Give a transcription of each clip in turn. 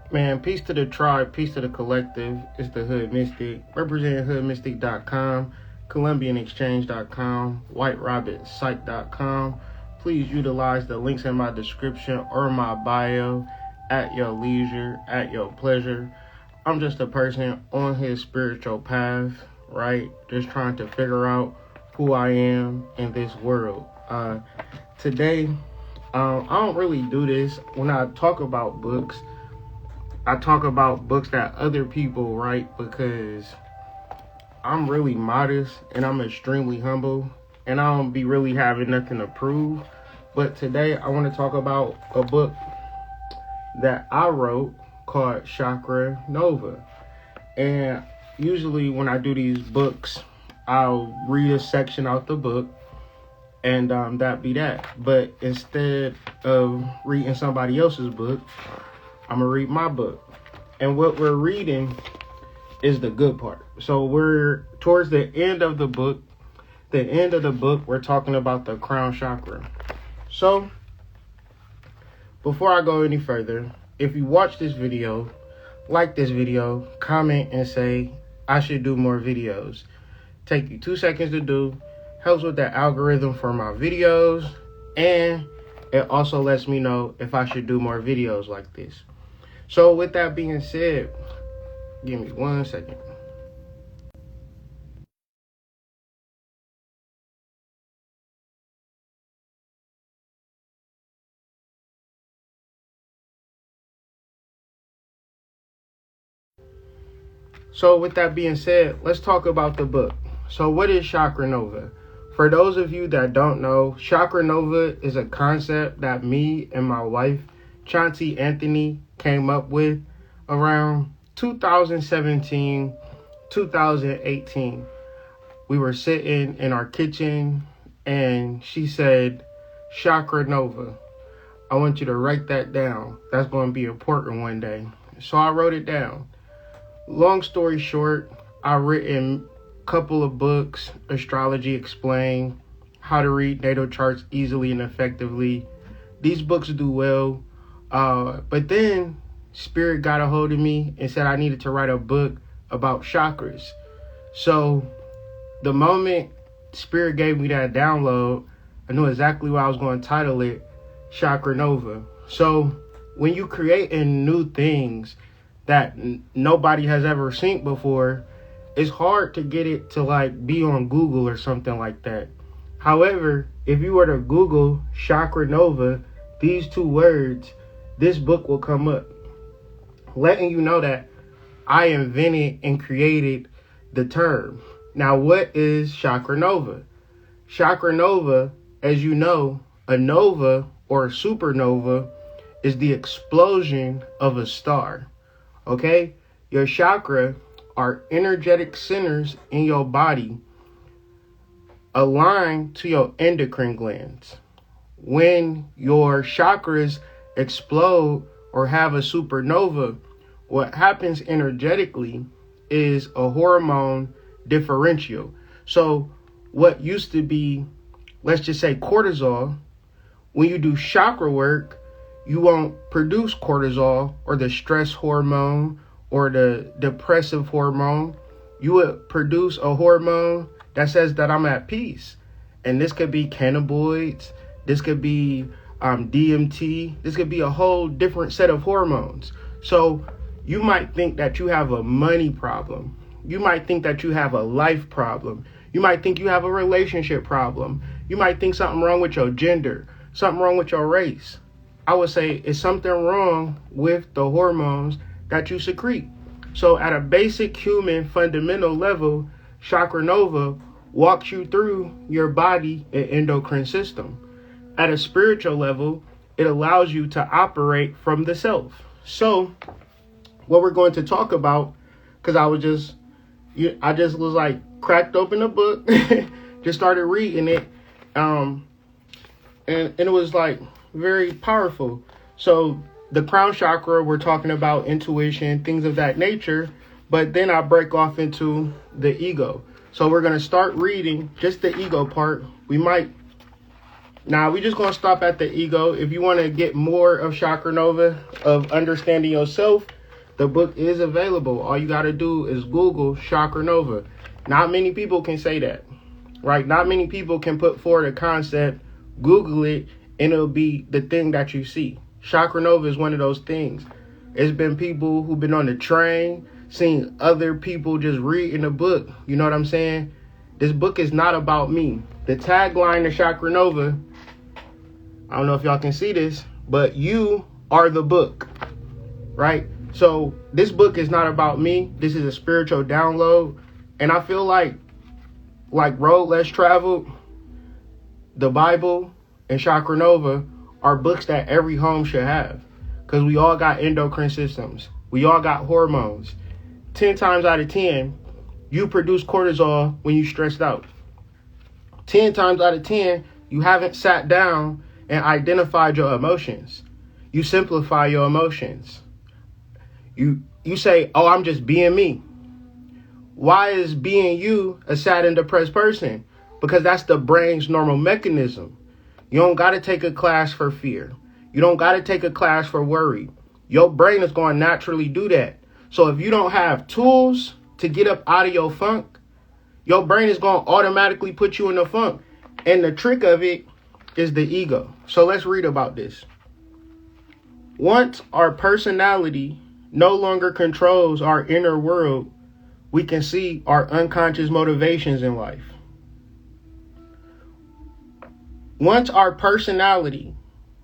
Man, peace to the tribe, peace to the collective. It's the Hood Mystic, representing hoodmystic.com, columbianexchange.com, whiterabbitsite.com. Please utilize the links in my description or my bio at your leisure, at your pleasure. I'm just a person on his spiritual path, right? Just trying to figure out who I am in this world. Today, I don't really do this when I talk about books. I talk about books that other people write because I'm really modest and I'm extremely humble and I don't be really having nothing to prove. But today I want to talk about a book that I wrote called Chakra Nova. And usually when I do these books, I'll read a section out the book and that be that. But instead of reading somebody else's book, I'm gonna read my book. And what we're reading is the good part. So we're towards the end of the book. The end of the book, we're talking about the crown chakra. So before I go any further, if you watch this video, like this video, comment and say I should do more videos. Take you 2 seconds to do. Helps with the algorithm for my videos, and it also lets me know if I should do more videos like this. So with that being said, give me 1 second. So with that being said, let's talk about the book. So what is Chakra Nova? For those of you that don't know, Chakra Nova is a concept that me and my wife, Chauncey Anthony, came up with around 2017, 2018. We were sitting in our kitchen and she said, Chakra Nova. I want you to write that down. That's going to be important one day. So I wrote it down. Long story short, I've written a couple of books, Astrology Explained, How to Read Natal Charts Easily and Effectively. These books do well. But then Spirit got a hold of me and said I needed to write a book about chakras. So the moment Spirit gave me that download, I knew exactly what I was going to title it, Chakra Nova. So when you creating new things that nobody has ever seen before, it's hard to get it to like be on Google or something like that. However, if you were to Google Chakra Nova, these two words, this book will come up, letting you know that I invented and created the term. Now, what is Chakra Nova? Chakra Nova, as you know, a nova or a supernova is the explosion of a star. Okay? Your chakra are energetic centers in your body aligned to your endocrine glands. When your chakras explode or have a supernova, what happens energetically is a hormone differential. So what used to be, let's just say cortisol, when you do chakra work, you won't produce cortisol or the stress hormone or the depressive hormone. You would produce a hormone that says that I'm at peace. And this could be cannabinoids. This could be DMT. This could be a whole different set of hormones. So you might think that you have a money problem. You might think that you have a life problem. You might think you have a relationship problem. You might think something wrong with your gender, something wrong with your race. I would say it's something wrong with the hormones that you secrete. So at a basic human fundamental level, Chakra Nova walks you through your body and endocrine system. At a spiritual level, it allows you to operate from the self. So what we're going to talk about, because I just was like cracked open a book, just started reading it, and it was like very powerful. So the crown chakra, we're talking about intuition, things of that nature, but then I break off into the ego. So we're going to start reading just the ego part. We just going to stop at the ego. If you want to get more of Chakra Nova, of understanding yourself, The book is available. All you got to do is Google Chakra Nova. Not many people can say that, right? Not many people can put forward a concept, Google it, and it'll be the thing that you see. Chakra Nova is one of those things. It's been people who've been on the train, seeing other people just reading the book. You know what I'm saying? This book is not about me. The tagline to Chakra Nova, I don't know if y'all can see this, but you are the book, right? So this book is not about me. This is a spiritual download. And I feel like Road Less Traveled, the Bible, and Chakra Nova are books that every home should have. Because we all got endocrine systems. We all got hormones. 10 times out of 10, you produce cortisol when you're stressed out. 10 times out of 10, you haven't sat down and identified your emotions. You simplify your emotions. You say, oh, I'm just being me. Why is being you a sad and depressed person? Because that's the brain's normal mechanism. You don't got to take a class for fear. You don't got to take a class for worry. Your brain is going to naturally do that. So if you don't have tools to get up out of your funk, your brain is going to automatically put you in the funk. And the trick of it is the ego. So let's read about this. Once our personality no longer controls our inner world, we can see our unconscious motivations in life. Once our personality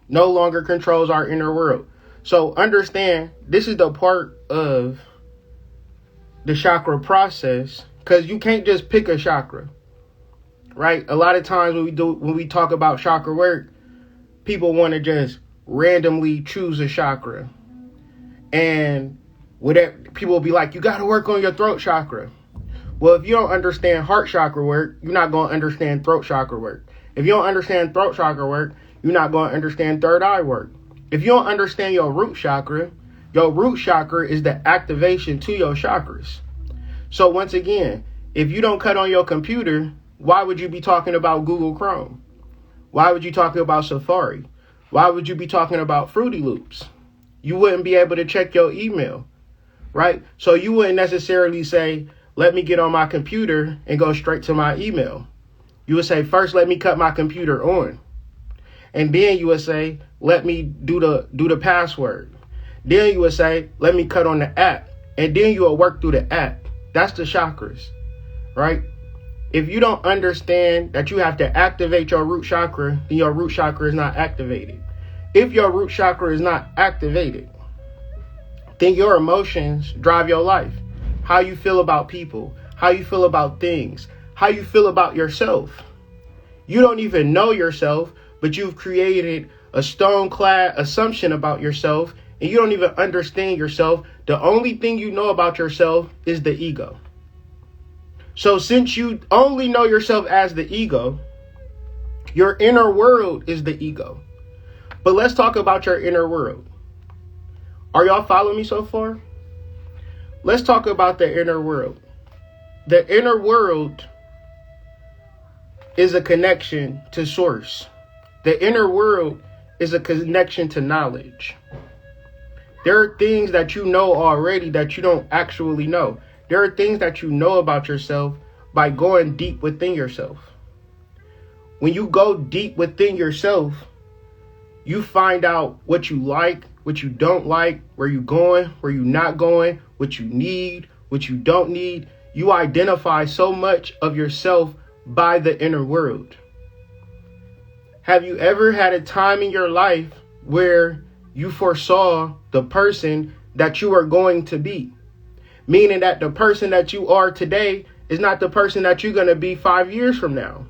no longer controls our inner world. So understand, this is the part of the chakra process, because you can't just pick a chakra, right? A lot of times when we talk about chakra work, people want to just randomly choose a chakra. And people will be like, you got to work on your throat chakra. Well, if you don't understand heart chakra work, you're not going to understand throat chakra work. If you don't understand throat chakra work, you're not going to understand third eye work. If you don't understand your root chakra is the activation to your chakras. So once again, if you don't cut on your computer, why would you be talking about Google Chrome? Why would you talk about Safari? Why would you be talking about Fruity Loops? You wouldn't be able to check your email, right? So you wouldn't necessarily say, let me get on my computer and go straight to my email. You would say, first, let me cut my computer on. And then you would say, let me do the password. Then you would say, let me cut on the app. And then you will work through the app. That's the chakras, right? If you don't understand that you have to activate your root chakra, then your root chakra is not activated. If your root chakra is not activated, then your emotions drive your life. How you feel about people, how you feel about things, how you feel about yourself. You don't even know yourself, but you've created a stone-clad assumption about yourself, and you don't even understand yourself. The only thing you know about yourself is the ego. So since you only know yourself as the ego, your inner world is the ego. But let's talk about your inner world. Are y'all following me so far? Let's talk about the inner world. The inner world is a connection to source. The inner world is a connection to knowledge. There are things that you know already that you don't actually know. There are things that you know about yourself by going deep within yourself. When you go deep within yourself, you find out what you like, what you don't like, where you're going, where you're not going, what you need, what you don't need. You identify so much of yourself by the inner world. Have you ever had a time in your life where you foresaw the person that you are going to be? Meaning that the person that you are today is not the person that you're going to be 5 years from now.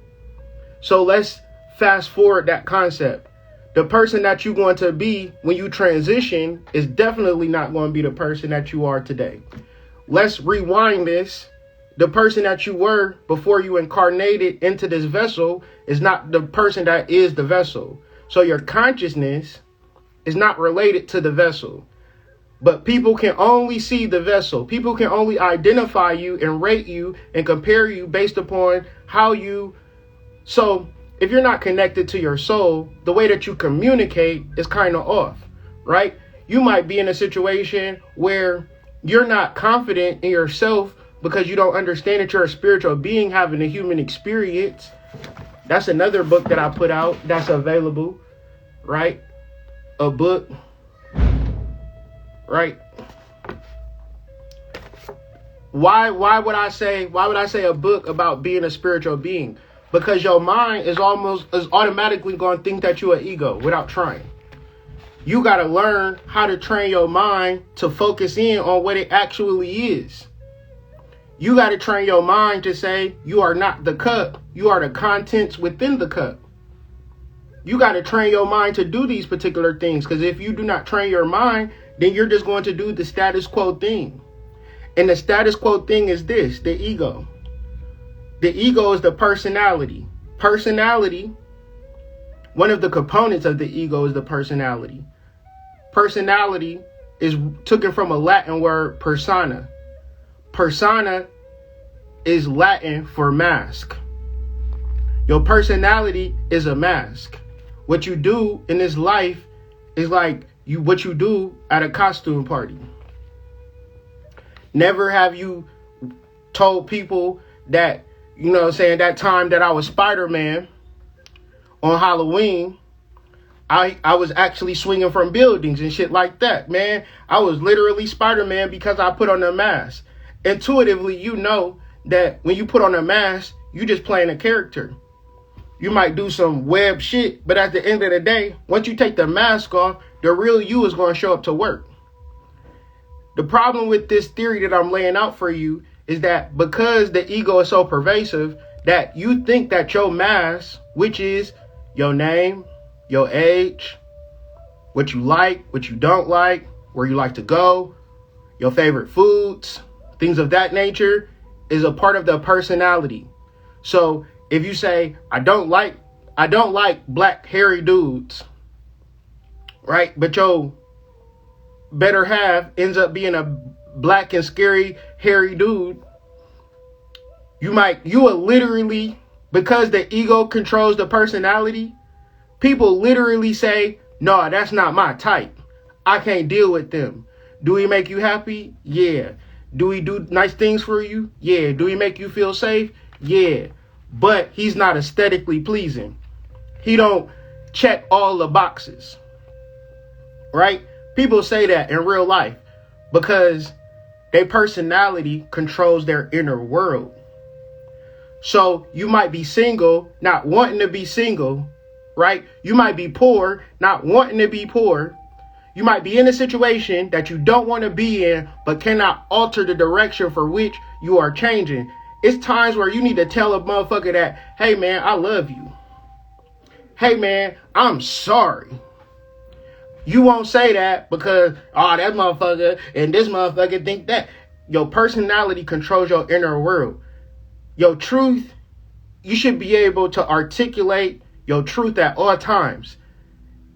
So let's fast forward that concept. The person that you're going to be when you transition is definitely not going to be the person that you are today. Let's rewind this. The person that you were before you incarnated into this vessel is not the person that is the vessel. So your consciousness is not related to the vessel. But people can only see the vessel. People can only identify you and rate you and compare you based upon how you. So if you're not connected to your soul, the way that you communicate is kind of off, right? You might be in a situation where You're not confident in yourself because you don't understand that you're a spiritual being having a human experience. That's another book that I put out that's available, right? A book, right? Why would I say a book about being a spiritual being? Because your mind is automatically going to think that you're an ego without trying. You got to learn how to train your mind to focus in on what it actually is. You got to train your mind to say you are not the cup. You are the contents within the cup. You got to train your mind to do these particular things, because if you do not train your mind, then you're just going to do the status quo thing. And the status quo thing is this, the ego. The ego is the personality. Personality, one of the components of the ego is the personality. Personality is taken from a Latin word persona. Persona is Latin for mask. Your personality is a mask. What you do in this life is like what you do at a costume party. Never have you told people that, you know what I'm saying, that time that I was Spider-Man on Halloween, I was actually swinging from buildings and shit like that, man. I was literally Spider-Man because I put on a mask. Intuitively, you know that when you put on a mask, you just playing a character. You might do some web shit, but at the end of the day, once you take the mask off, the real you is going to show up to work. The problem with this theory that I'm laying out for you is that because the ego is so pervasive, that you think that your mask, which is your name, your age, what you like, what you don't like, where you like to go, your favorite foods, things of that nature, is a part of the personality. So if you say, I don't like black hairy dudes, right? But your better half ends up being a black and scary hairy dude, you will literally, because the ego controls the personality, people literally say, no, that's not my type. I can't deal with them. Do he make you happy? Yeah. Do he do nice things for you? Yeah. Do he make you feel safe? Yeah. But he's not aesthetically pleasing. He don't check all the boxes. Right? People say that in real life because their personality controls their inner world. So you might be single, not wanting to be single, right? You might be poor, not wanting to be poor. You might be in a situation that you don't want to be in, but cannot alter the direction for which you are changing. It's times where you need to tell a motherfucker that, hey man, I love you. Hey man, I'm sorry. You won't say that because, oh, that motherfucker and this motherfucker think that. Your personality controls your inner world. Your truth, you should be able to articulate your truth at all times.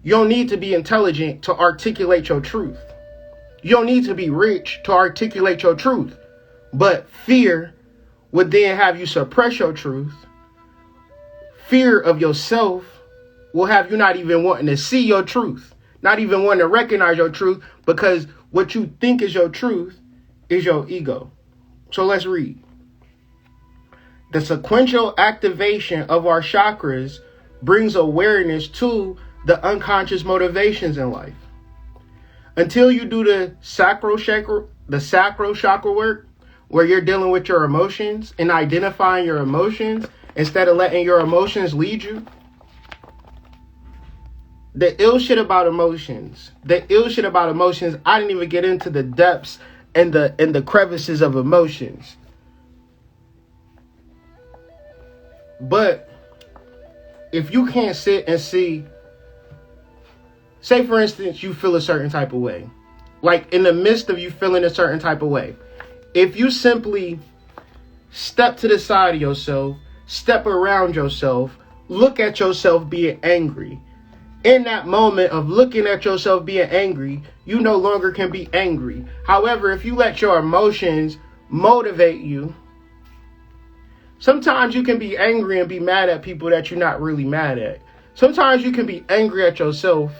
You don't need to be intelligent to articulate your truth. You don't need to be rich to articulate your truth. But fear would then have you suppress your truth. Fear of yourself will have you not even wanting to see your truth. Not even wanting to recognize your truth, because what you think is your truth is your ego. So let's read. The sequential activation of our chakras brings awareness to the unconscious motivations in life. Until you do the sacral chakra work, where you're dealing with your emotions and identifying your emotions instead of letting your emotions lead you. The ill shit about emotions, I didn't even get into the depths and the crevices of emotions. But if you can't sit and see, say for instance, you feel a certain type of way, like in the midst of you feeling a certain type of way, if you simply step to the side of yourself, step around yourself, look at yourself being angry. In that moment of looking at yourself being angry, you no longer can be angry. However, if you let your emotions motivate you, sometimes you can be angry and be mad at people that you're not really mad at. Sometimes you can be angry at yourself,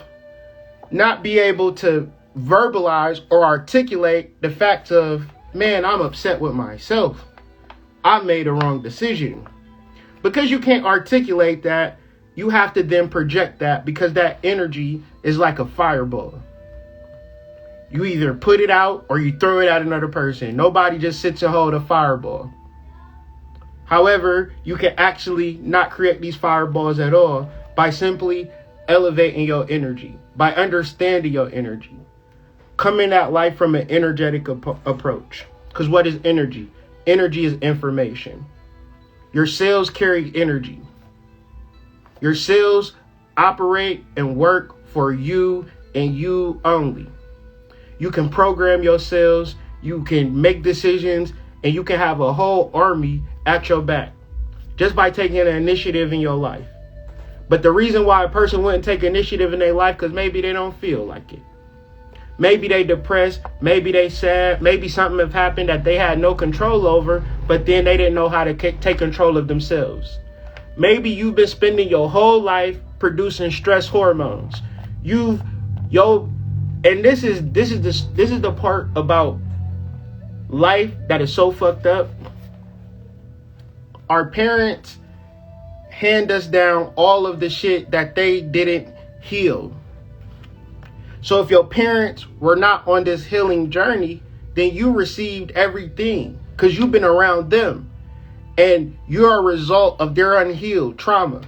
not be able to verbalize or articulate the fact of, man, I'm upset with myself. I made a wrong decision. Because you can't articulate that, you have to then project that, because that energy is like a fireball. You either put it out or you throw it at another person. Nobody just sits and hold a fireball. However, you can actually not create these fireballs at all by simply elevating your energy, by understanding your energy. Coming at life from an energetic approach. Because what is energy? Energy is information. Your cells carry energy. Your cells operate and work for you and you only. You can program your cells, you can make decisions, and you can have a whole army at your back just by taking an initiative in your life. But the reason why a person wouldn't take initiative in their life, because maybe they don't feel like it. Maybe they depressed, maybe they sad, maybe something have happened that they had no control over, but then they didn't know how to take control of themselves. Maybe you've been spending your whole life producing stress hormones. And this is the part about life that is so fucked up. Our parents hand us down all of the shit that they didn't heal. So if your parents were not on this healing journey, then you received everything because you've been around them and you're a result of their unhealed trauma.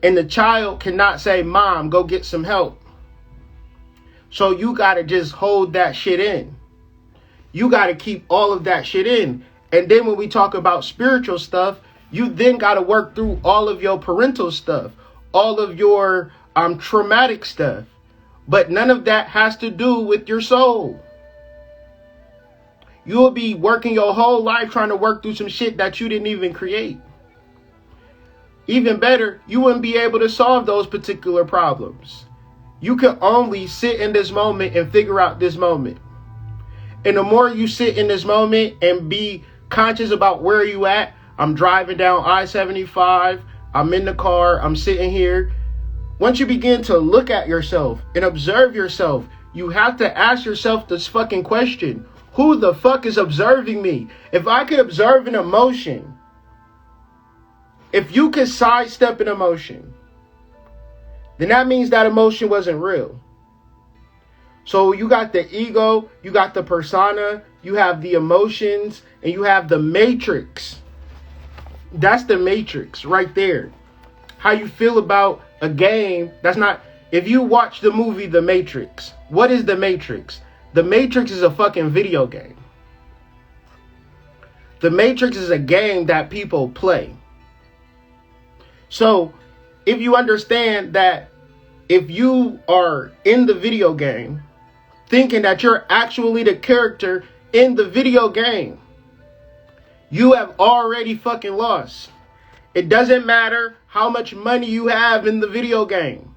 And the child cannot say, Mom, go get some help. So you got to just hold that shit in. You got to keep all of that shit in. And then when we talk about spiritual stuff, you then got to work through all of your parental stuff, all of your traumatic stuff. But none of that has to do with your soul. You'll be working your whole life trying to work through some shit that you didn't even create. Even better, you wouldn't be able to solve those particular problems. You can only sit in this moment and figure out this moment. And the more you sit in this moment and be conscious about where you at, I'm driving down I-75, I'm in the car, I'm sitting here. Once you begin to look at yourself and observe yourself, you have to ask yourself this fucking question. Who the fuck is observing me? If I could observe an emotion, if you could sidestep an emotion, then that means that emotion wasn't real. So you got the ego, you got the persona, you have the emotions, and you have the matrix. That's the matrix right there. How you feel about a game, that's not... If you watch the movie The Matrix, what is The Matrix? The Matrix is a fucking video game. The Matrix is a game that people play. So, if you understand that if you are in the video game, thinking that you're actually the character in the video game, you have already fucking lost. It doesn't matter how much money you have in the video game.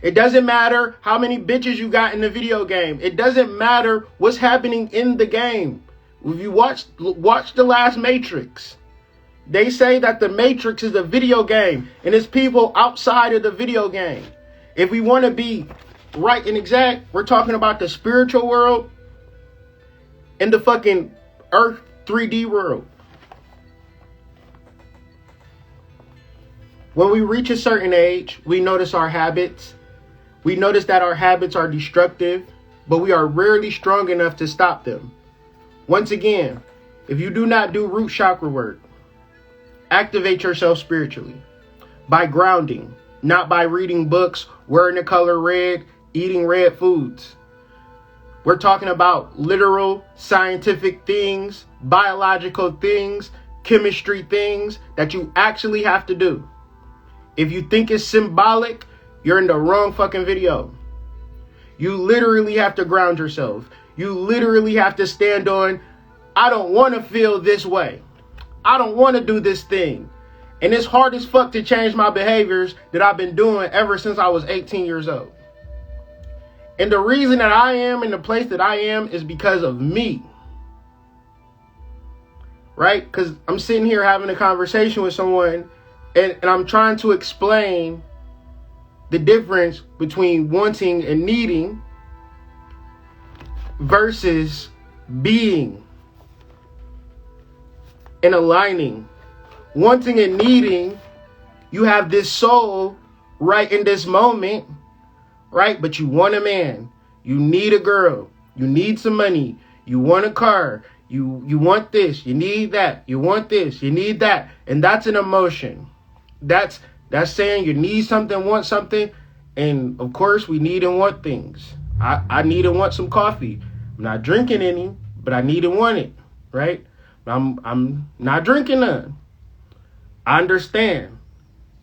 It doesn't matter how many bitches you got in the video game. It doesn't matter what's happening in the game. If you watch the last Matrix, they say that the Matrix is a video game and it's people outside of the video game. If we want to be right and exact, we're talking about the spiritual world and the fucking Earth 3D world. When we reach a certain age, we notice our habits. We notice that our habits are destructive, but we are rarely strong enough to stop them. Once again, if you do not do root chakra work, activate yourself spiritually by grounding, not by reading books, wearing the color red, eating red foods. We're talking about literal scientific things, biological things, chemistry things that you actually have to do. If you think it's symbolic, you're in the wrong fucking video. You literally have to ground yourself. You literally have to stand on, I don't want to feel this way. I don't want to do this thing. And it's hard as fuck to change my behaviors that I've been doing ever since I was 18 years old. And the reason that I am in the place that I am is because of me. Right? Because I'm sitting here having a conversation with someone and I'm trying to explain the difference between wanting and needing versus being and aligning. Wanting and needing, you have this soul right in this moment, right? But you want a man, you need a girl, you need some money, you want a car, you want this, you need that, you want this, you need that. And that's an emotion. That's saying you need something, want something. And of course we need and want things. I need and want some coffee. I'm not drinking any, but I need and want it, right? I'm not drinking none. I understand.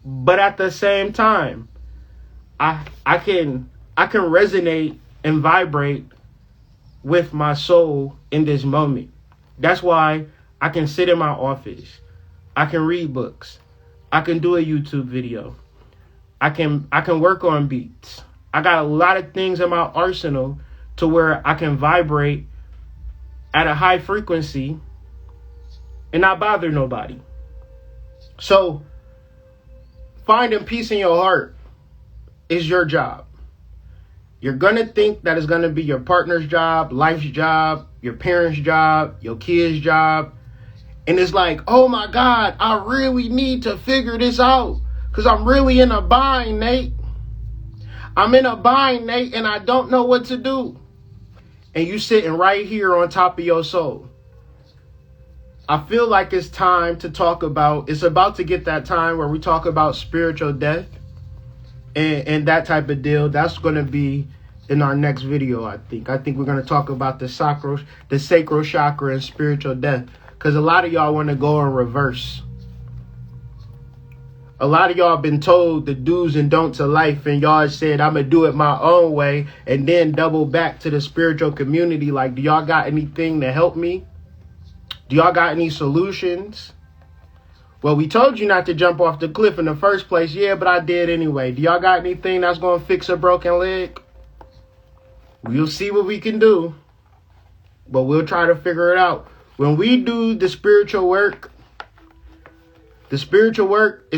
But at the same time, I can resonate and vibrate with my soul in this moment. That's why I can sit in my office. I can read books. I can do a YouTube video. I can work on beats. I got a lot of things in my arsenal to where I can vibrate at a high frequency and not bother nobody. So finding peace in your heart is your job. You're going to think that it's going to be your partner's job, life's job, your parents' job, your kids' job. And it's like, oh my God, I really need to figure this out because I'm really in a bind, Nate. I'm in a bind, Nate, and I don't know what to do. And you sitting right here on top of your soul. I feel like it's time to talk about, it's about to get that time where we talk about spiritual death and that type of deal. That's going to be in our next video, I think. I think we're going to talk about the sacral chakra and spiritual death. Because a lot of y'all want to go in reverse. A lot of y'all been told the do's and don'ts of life, and y'all said, I'm going to do it my own way, and then double back to the spiritual community. Like, do y'all got anything to help me? Do y'all got any solutions? Well, we told you not to jump off the cliff in the first place. Yeah, but I did anyway. Do y'all got anything that's going to fix a broken leg? We'll see what we can do, but we'll try to figure it out. When we do the spiritual work is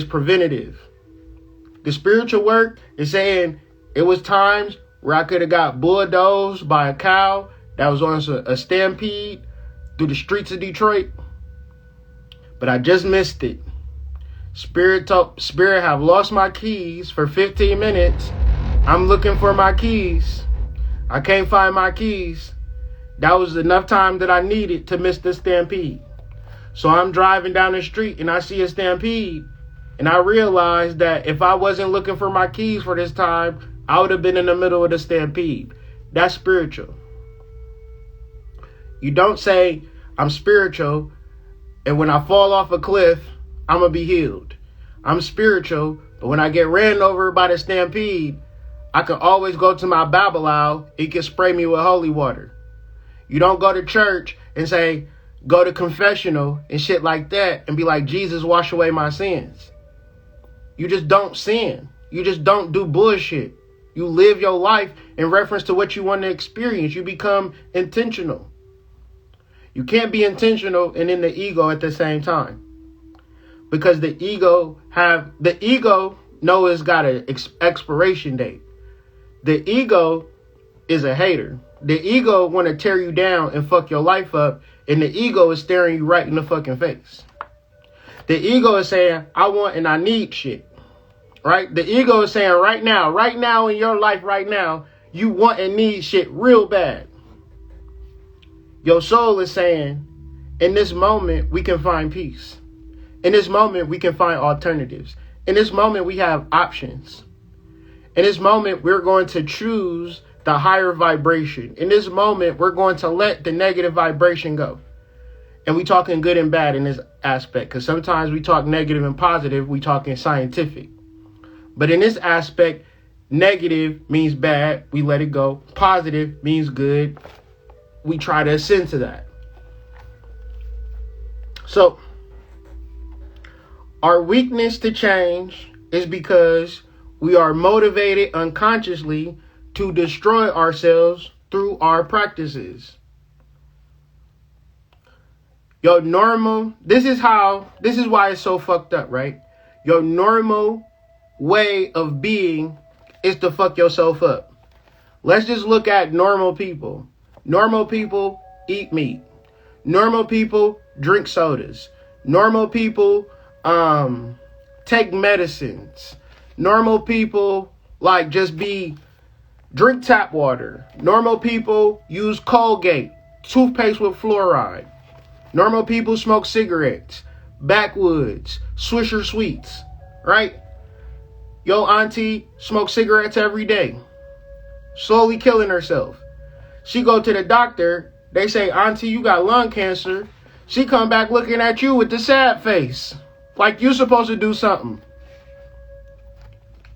preventative. The spiritual work is saying it was times where I could have got bulldozed by a cow that was on a stampede through the streets of Detroit, but I just missed it. Spirit have lost my keys for 15 minutes. I'm looking for my keys. I can't find my keys. That was enough time that I needed to miss the stampede. So I'm driving down the street and I see a stampede. And I realized that if I wasn't looking for my keys for this time, I would have been in the middle of the stampede. That's spiritual. You don't say, I'm spiritual, and when I fall off a cliff, I'm going to be healed. I'm spiritual, but when I get ran over by the stampede, I can always go to my Babylon. It can spray me with holy water. You don't go to church and say, go to confessional and shit like that and be like, Jesus, wash away my sins. You just don't sin. You just don't do bullshit. You live your life in reference to what you want to experience. You become intentional. You can't be intentional and in the ego at the same time. Because the ego know it's got an expiration date. The ego is a hater. The ego want to tear you down and fuck your life up. And the ego is staring you right in the fucking face. The ego is saying, I want and I need shit. Right? The ego is saying right now in your life right now, you want and need shit real bad. Your soul is saying, in this moment, we can find peace. In this moment, we can find alternatives. In this moment, we have options. In this moment, we're going to choose the higher vibration. In this moment, we're going to let the negative vibration go. And we talking good and bad in this aspect, because sometimes we talk negative and positive, we talking scientific. But in this aspect, negative means bad, we let it go. Positive means good, we try to ascend to that. So, our weakness to change is because we are motivated unconsciously to destroy ourselves through our practices. Your normal, this is why it's so fucked up, right? Your normal way of being is to fuck yourself up. Let's just look at normal people. Normal people eat meat. Normal people drink sodas. Normal people take medicines. Normal people like just drink tap water. Normal people use Colgate, toothpaste with fluoride. Normal people smoke cigarettes, backwoods, Swisher Sweets, right? Yo auntie smokes cigarettes every day, slowly killing herself. She go to the doctor, they say, auntie, you got lung cancer. She come back looking at you with the sad face, like you supposed to do something.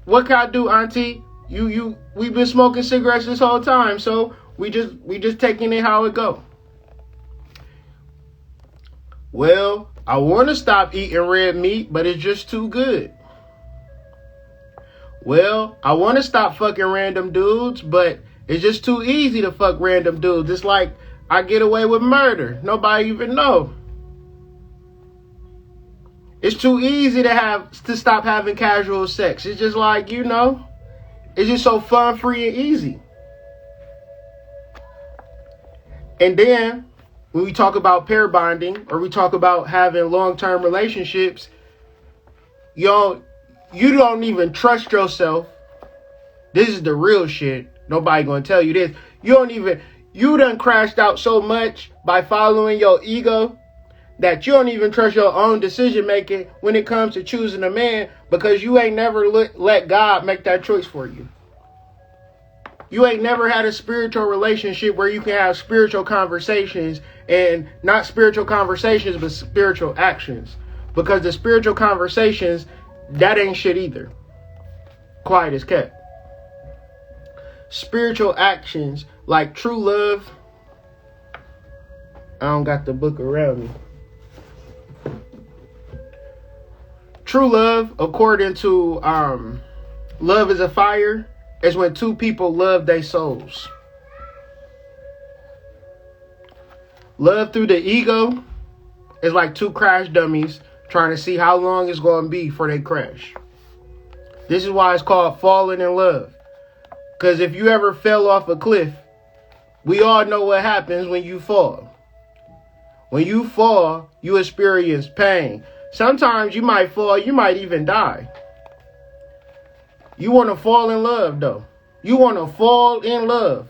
What can I do, auntie? We've been smoking cigarettes this whole time, so we just taking it how it go. Well, I want to stop eating red meat, but it's just too good. Well, I want to stop fucking random dudes, but it's just too easy to fuck random dudes. It's like I get away with murder. Nobody even know. It's too easy to stop having casual sex. It's just like, it's just so fun, free, and easy. And then when we talk about pair bonding or we talk about having long-term relationships, you don't even trust yourself. This is the real shit. Nobody gonna tell you this. You done crashed out so much by following your ego that you don't even trust your own decision making when it comes to choosing a man, because you ain't never let God make that choice for you. You ain't never had a spiritual relationship where you can have spiritual conversations, and not spiritual conversations, but spiritual actions. Because the spiritual conversations, that ain't shit either. Quiet as kept. Spiritual actions like true love. I don't got the book around me. True love, according to Love is a Fire, is when two people love their souls. Love through the ego is like two crash dummies trying to see how long it's going to be before they crash. This is why it's called falling in love. Because if you ever fell off a cliff, we all know what happens when you fall. When you fall, you experience pain. Sometimes you might fall, you might even die. You want to fall in love, though. You want to fall in love.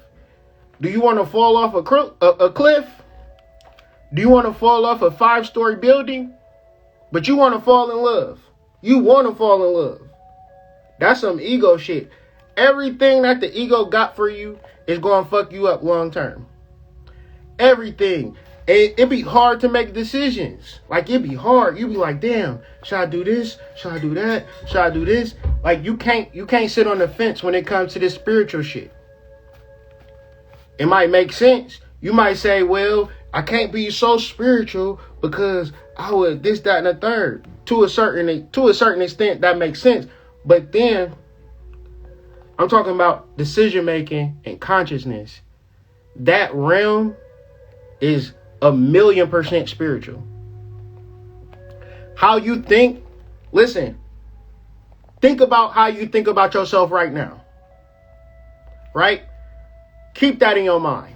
Do you want to fall off a cliff? Do you want to fall off a 5-story building? But you want to fall in love. You want to fall in love. That's some ego shit. Everything that the ego got for you is going to fuck you up long term. Everything. It be hard to make decisions. Like, it be hard. You be like, damn, should I do this? Should I do that? Should I do this? Like, you can't sit on the fence when it comes to this spiritual shit. It might make sense. You might say, well, I can't be so spiritual because I would this, that, and the third. To a certain extent, that makes sense. But then I'm talking about decision making and consciousness. That realm is 1,000,000% spiritual. How you think, listen, think about how you think about yourself right now. Right? Keep that in your mind.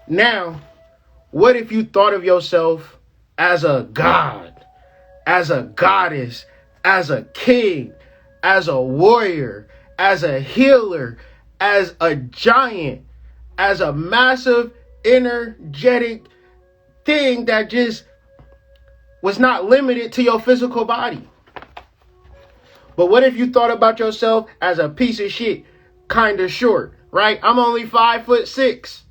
Now, what if you thought of yourself as a god, as a goddess, as a king, as a warrior, as a healer, as a giant, as a massive, energetic thing that just was not limited to your physical body? But what if you thought about yourself as a piece of shit, kind of short, right? I'm only 5'6".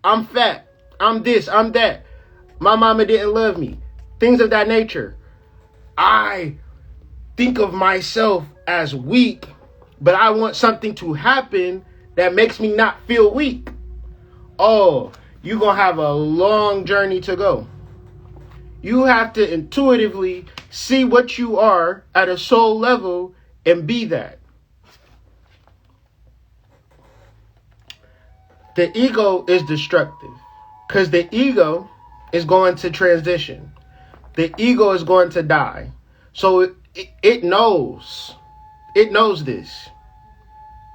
I'm fat. I'm this, I'm that. My mama didn't love me. Things of that nature. I think of myself as weak, but I want something to happen that makes me not feel weak. Oh, you're going to have a long journey to go. You have to intuitively see what you are at a soul level and be that. The ego is destructive because the ego is going to transition. The ego is going to die. So it knows. It knows this.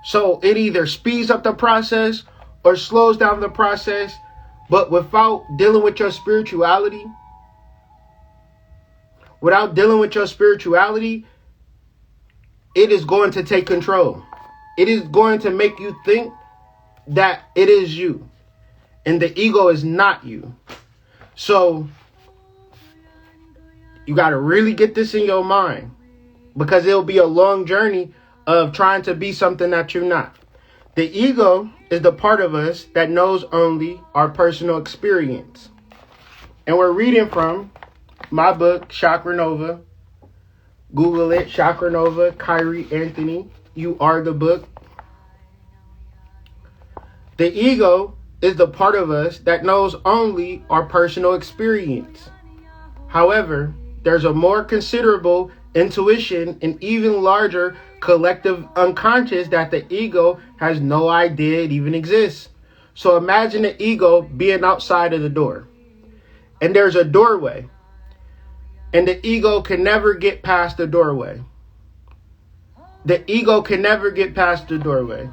So it either speeds up the process or slows down the process, but without dealing with your spirituality, it is going to take control. It is going to make you think that it is you, and the ego is not you. So you got to really get this in your mind, because it'll be a long journey of trying to be something that you're not. The ego is the part of us that knows only our personal experience. And we're reading from my book, Chakra Nova. Google it, Chakra Nova, Kyrie Anthony. You are the book. The ego is the part of us that knows only our personal experience. However, there's a more considerable intuition and even larger collective unconscious that the ego has no idea it even exists. So imagine the ego being outside of the door, and there's a doorway, and the ego can never get past the doorway. The ego can never get past the doorway.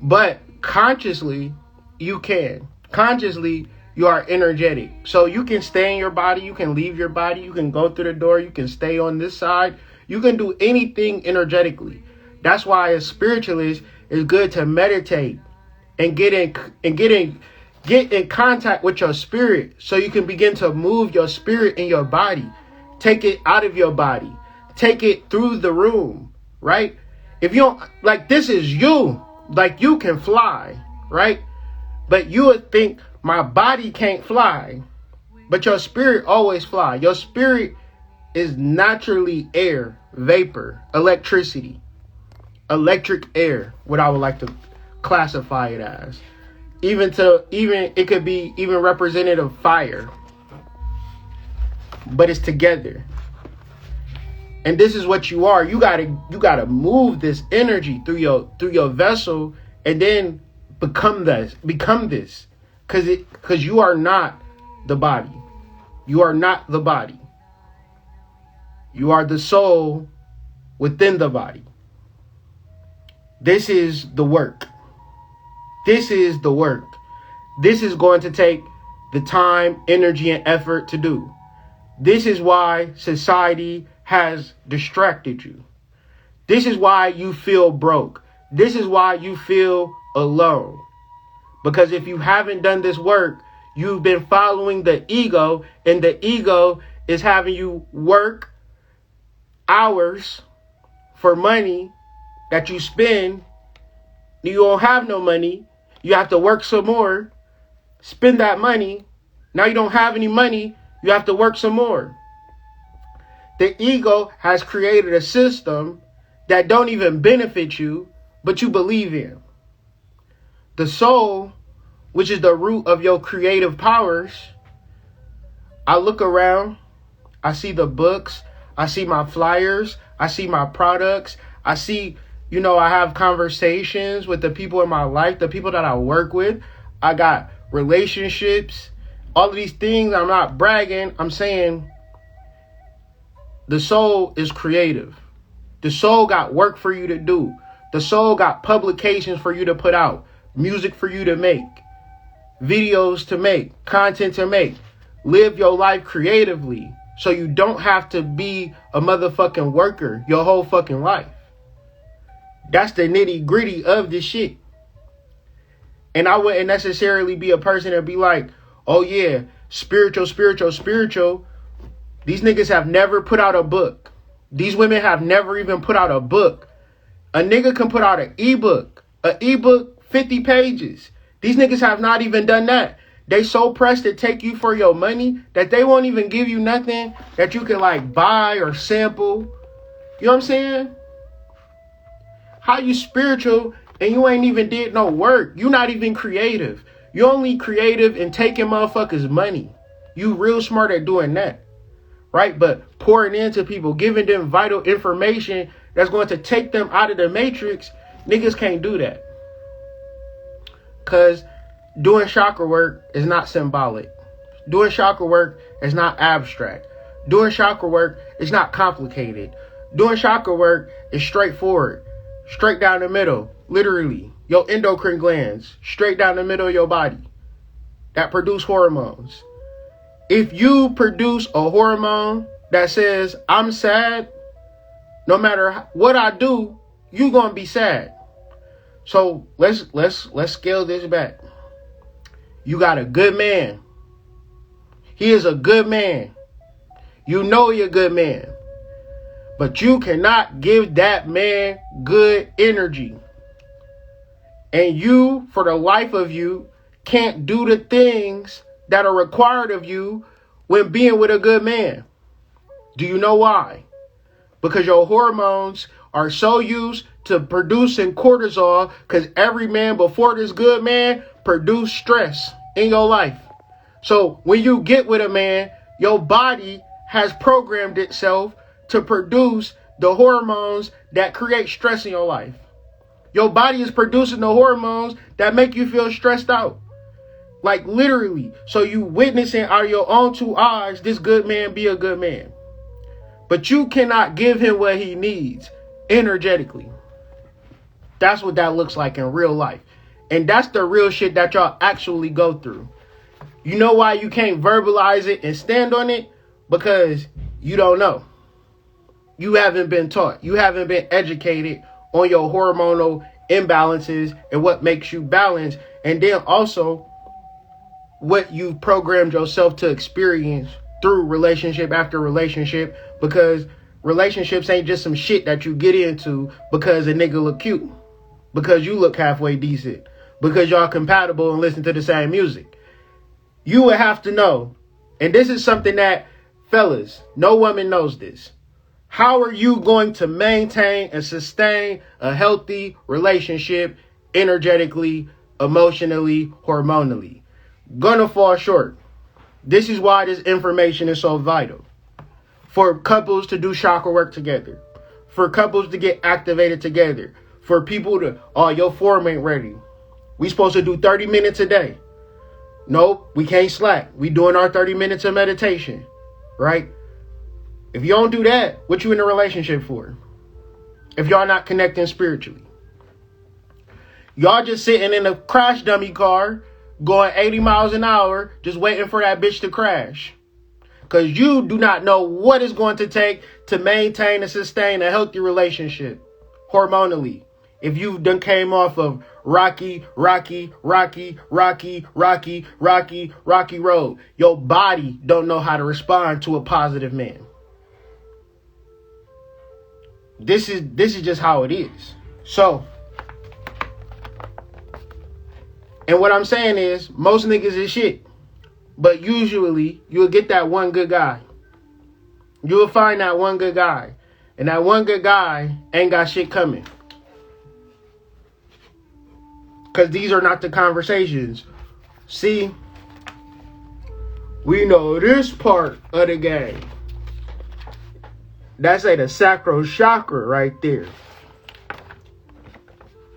But consciously, you can. Consciously, you are energetic. So you can stay in your body, you can leave your body, you can go through the door, you can stay on this side. You can do anything energetically. That's why as spiritualists, it's good to meditate and get in contact with your spirit, so you can begin to move your spirit in your body. Take it out of your body. Take it through the room, right? If you don't, like, this is you. Like, you can fly, right? But you would think my body can't fly, but your spirit always fly. Your spirit is naturally air, vapor, electricity, electric air, what I would like to classify it as. Even it could be even representative of fire, but it's together. And this is what you are. You gotta move this energy through your vessel, and then become this, because you are not the body. You are not the body. You are the soul within the body. This is the work. This is the work. This is going to take the time, energy, and effort to do. This is why society has distracted you. This is why you feel broke. This is why you feel alone. Because if you haven't done this work, you've been following the ego, and the ego is having you work hours for money that you spend. You don't have no money. You have to work some more, spend that money. Now you don't have any money. You have to work some more. The ego has created a system that don't even benefit you, but you believe in. The soul, which is the root of your creative powers. I look around, I see the books, I see my flyers, I see my products, I see, I have conversations with the people in my life, the people that I work with. I got relationships, all of these things. I'm not bragging. I'm saying the soul is creative. The soul got work for you to do. The soul got publications for you to put out, music for you to make, videos to make, content to make. Live your life creatively, so you don't have to be a motherfucking worker your whole fucking life. That's the nitty gritty of this shit. And I wouldn't necessarily be a person that be like, oh yeah, spiritual. These niggas have never put out a book. These women have never even put out a book. A nigga can put out an ebook. 50 pages. These niggas have not even done that. They so pressed to take you for your money that they won't even give you nothing that you can like buy or sample. You know what I'm saying? How you spiritual and you ain't even did no work? You not even creative. You only creative in taking motherfuckers' money. You real smart at doing that, right? But pouring into people, giving them vital information that's going to take them out of the matrix, niggas can't do that. Because doing chakra work is not symbolic. Doing chakra work is not abstract. Doing chakra work is not complicated. Doing chakra work is straightforward. straight down the middle, literally. Your endocrine glands, straight down the middle of your body, that produce hormones. If you produce a hormone that says, I'm sad, no matter what I do, you're going to be sad. So let's scale this back. You got a good man. He is a good man. You know you're a good man. But you cannot give that man good energy. And you, for the life of you, can't do the things that are required of you when being with a good man. Do you know why? Because your hormones are so used to producing cortisol, because every man before this good man produced stress in your life. So when you get with a man, your body has programmed itself to produce the hormones that create stress in your life. Your body is producing the hormones that make you feel stressed out. Like literally. So you witnessing out of your own two eyes this good man be a good man. But you cannot give him what he needs energetically. That's what that looks like in real life. And that's the real shit that y'all actually go through. You know why you can't verbalize it and stand on it? Because you don't know. You haven't been taught. You haven't been educated on your hormonal imbalances and what makes you balance. And then also what you've programmed yourself to experience through relationship after relationship. Because relationships ain't just some shit that you get into because a nigga look cute. Because you look halfway decent. Because y'all compatible and listen to the same music. You would have to know. And this is something that, fellas, no woman knows this. How are you going to maintain and sustain a healthy relationship energetically, emotionally, hormonally? Gonna fall short. This is why this information is so vital. For couples to do chakra work together. For couples to get activated together. For people to, oh, your form ain't ready. We supposed to do 30 minutes a day. Nope, we can't slack. We doing our 30 minutes of meditation, right? If you don't do that, what you in a relationship for? If y'all not connecting spiritually. Y'all just sitting in a crash dummy car, going 80 miles an hour, just waiting for that bitch to crash. Because you do not know what it's going to take to maintain and sustain a healthy relationship hormonally. If you done came off of rocky road, your body don't know how to respond to a positive man. This is just how it is. So, and what I'm saying is, most niggas is shit. But usually, you'll get that one good guy. You'll find that one good guy. And that one good guy ain't got shit coming. Because these are not the conversations. See, we know this part of the game. That's like the sacro chakra right there.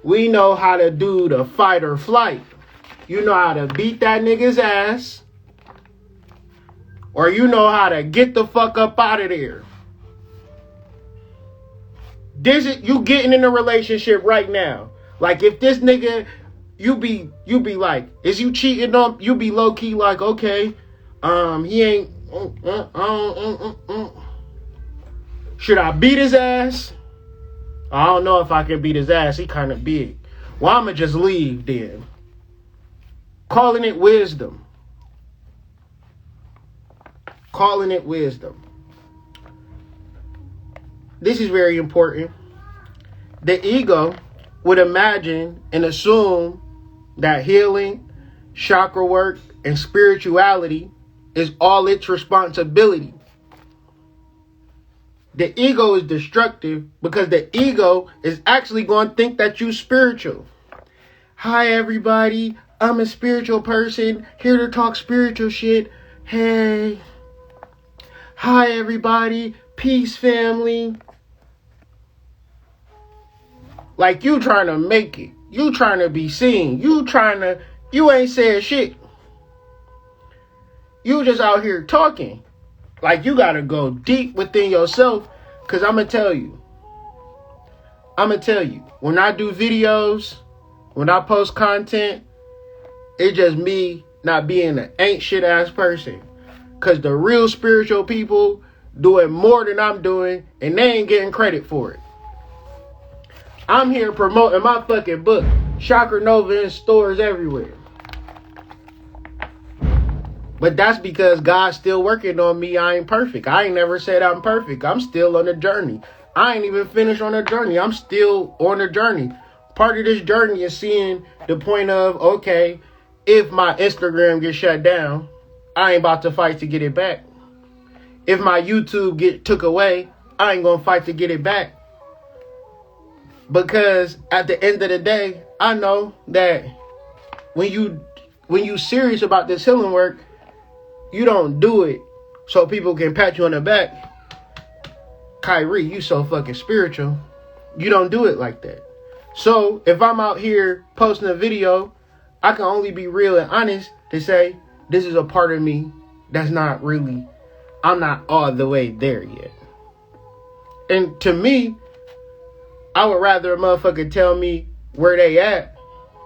We know how to do the fight or flight. You know how to beat that nigga's ass. Or you know how to get the fuck up out of there. This is you getting in a relationship right now. Like if this nigga, you be like, is you cheating on? You be low key like, okay, he ain't. Should I beat his ass? I don't know if I can beat his ass. He kind of big. Well, I'ma just leave then. Calling it wisdom. Calling it wisdom. This is very important. The ego would imagine and assume that healing, chakra work, and spirituality is all its responsibility. The ego is destructive because the ego is actually going to think that you're spiritual. Hi, everybody. I'm a spiritual person here to talk spiritual shit. Hey. Hi, everybody. Peace, family. Like you trying to make it. You trying to be seen. You ain't saying shit. You just out here talking. Like you got to go deep within yourself. Because I'm going to tell you. I'm going to tell you, when I do videos, when I post content, it's just me not being an ain't shit ass person. Because the real spiritual people doing more than I'm doing, and they ain't getting credit for it. I'm here promoting my fucking book, Chakra Nova, in stores everywhere. But that's because God's still working on me. I ain't perfect. I ain't never said I'm perfect. I'm still on the journey. I ain't even finished on the journey. I'm still on the journey. Part of this journey is seeing the point of, okay, if my Instagram gets shut down, I ain't about to fight to get it back. If my YouTube get took away, I ain't gonna fight to get it back. Because at the end of the day, I know that when you serious about this healing work, you don't do it so people can pat you on the back. Kyrie, you so fucking spiritual. You don't do it like that. So if I'm out here posting a video, I can only be real and honest to say this is a part of me that's not really, I'm not all the way there yet. And to me, I would rather a motherfucker tell me where they at.